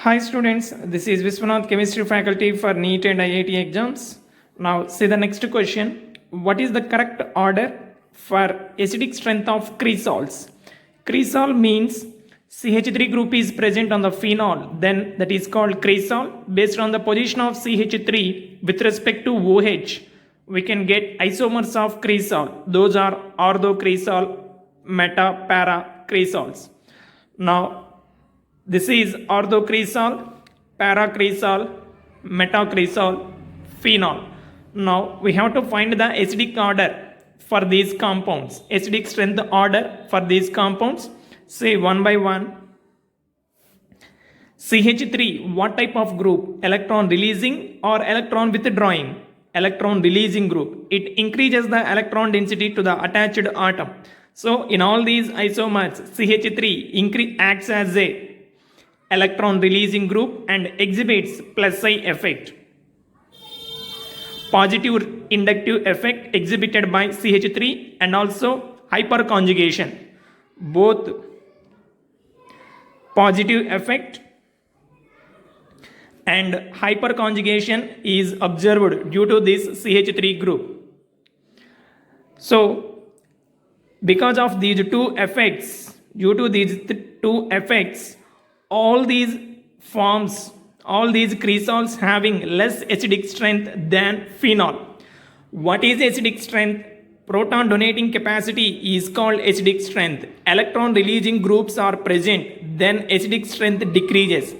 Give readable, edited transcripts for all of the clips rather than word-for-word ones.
Hi students, this is Viswanath Chemistry faculty for NEET and IIT exams. Now see the next question. What is the correct order for acidic strength of cresols? Cresol means CH3 group is present on the phenol, then that is called cresol. Based on the position of CH3 with respect to OH, we can get isomers of cresol. Those are orthocresol, meta, para cresols. Now this is orthocresol, paracresol, metacresol, phenol. Now we have to find the acidic order for these compounds, acidic strength order for these compounds. Say one by one. CH3, what type of group? Electron releasing or electron withdrawing? Electron releasing group. It increases the electron density to the attached atom. So in all these isomers, CH3 acts as a electron releasing group and exhibits plus psi effect. Positive inductive effect exhibited by CH3 and also hyperconjugation. Both positive effect and hyperconjugation is observed due to this CH3 group. So because of these two effects, all these forms, all these cresols having less acidic strength than phenol. What is acidic strength? Proton donating capacity is called acidic strength. Electron releasing groups are present, then acidic strength decreases.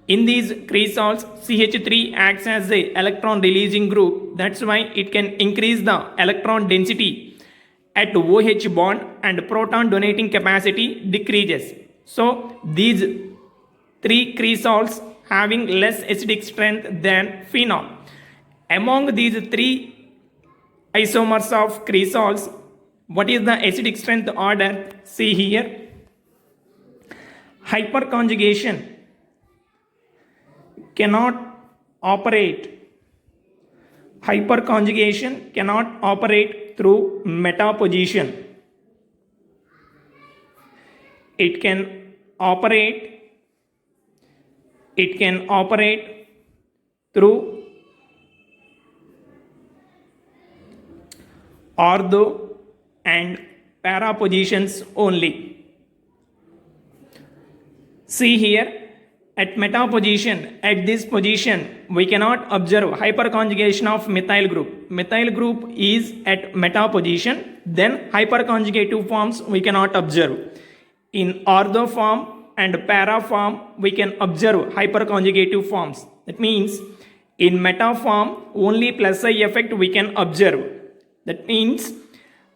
In these cresols, CH3 acts as a electron releasing group. That's why it can increase the electron density at OH bond and proton donating capacity decreases. So these three cresols having less acidic strength than phenol. Among these three isomers of cresols, what is the acidic strength order? See here. Hyperconjugation cannot operate. Hyperconjugation cannot operate through meta position. It can operate through ortho and para positions only. See here, at meta position, at this position, we cannot observe hyperconjugation of methyl group. Methyl group is at meta position, then hyperconjugative forms we cannot observe. In ortho form and para form, we can observe hyperconjugative forms. That means in meta form, only plus psi effect we can observe. That means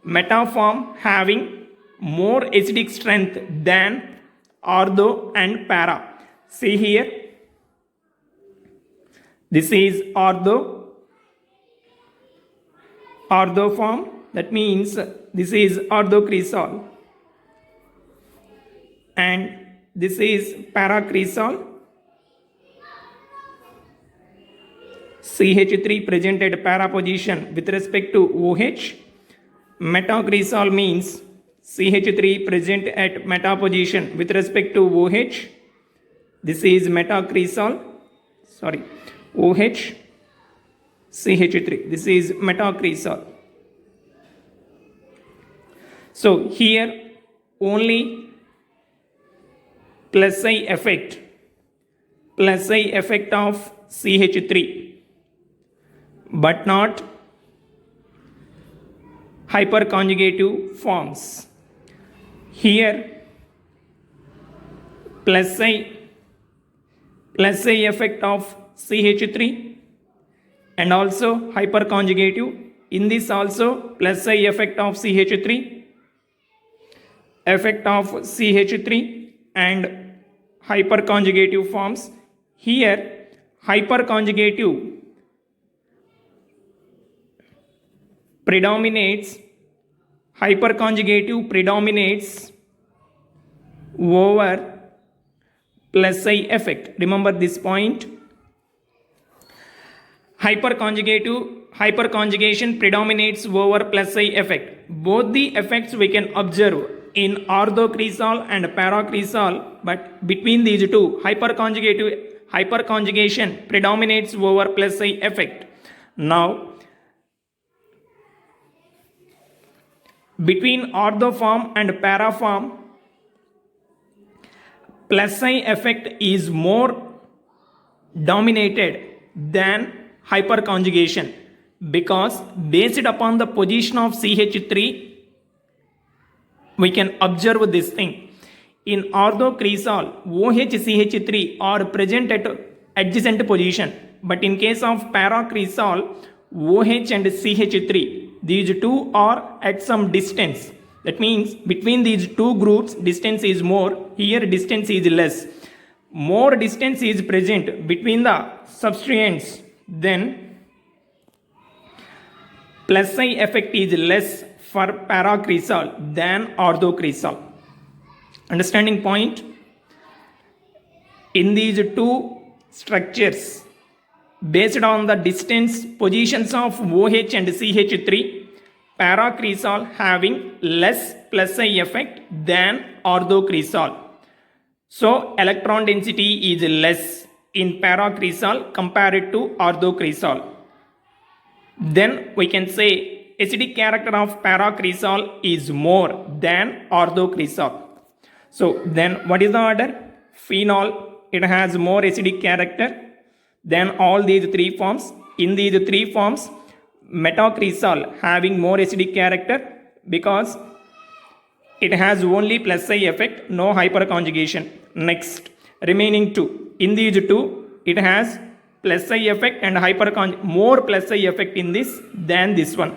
meta form having more acidic strength than ortho and para. See here, this is ortho form. That means this is orthocresol and this is paracresol. CH3 present at para position with respect to OH. Metacresol means CH3 present at meta position with respect to OH. This is metacresol. OH, CH3. This is metacresol. So here only plus psi effect of CH3, but not hyperconjugative forms. Here plus psi effect of CH3 and also hyperconjugative. In this also plus psi effect of CH3 and hyperconjugative forms. Here hyperconjugative predominates over plus psi effect. Remember this point. Hyperconjugation predominates over plus psi effect. Both the effects we can observe in orthocresol and paracresol, but between these two, hyperconjugative hyperconjugation predominates over plus I effect. Now, between orthoform and paraform, plus I effect is more dominated than hyperconjugation because based upon the position of CH3 we can observe this thing. In orthocresol, OHCH3 are present at adjacent position, but in case of paracresol, OH and CH3, these two are at some distance. That means between these two groups distance is more, here distance is less. More distance is present between the substituents, then plus I effect is less for paracresol than orthocresol. Understanding point? In these two structures, based on the distance positions of OH and CH3, paracresol having less plus I effect than orthocresol. So electron density is less in paracresol compared to orthocresol. Then we can say acidic character of paracresol is more than orthocresol. So then what is the order? Phenol, it has more acidic character than all these three forms. In these three forms, metacresol having more acidic character because it has only plus I effect, no hyperconjugation. Next, remaining two. In these two, it has plus I effect and more plus I effect in this than this one.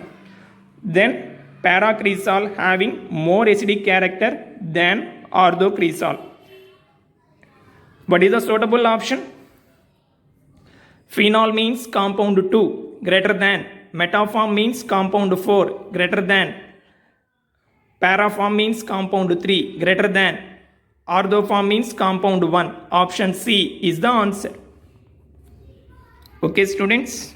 Then paracresol having more acidic character than orthocresol. What is the suitable option? Phenol means compound 2 greater than, metaform means compound 4 greater than, paraform means compound 3 greater than, orthoform means compound 1. Option C is the answer. Okay students.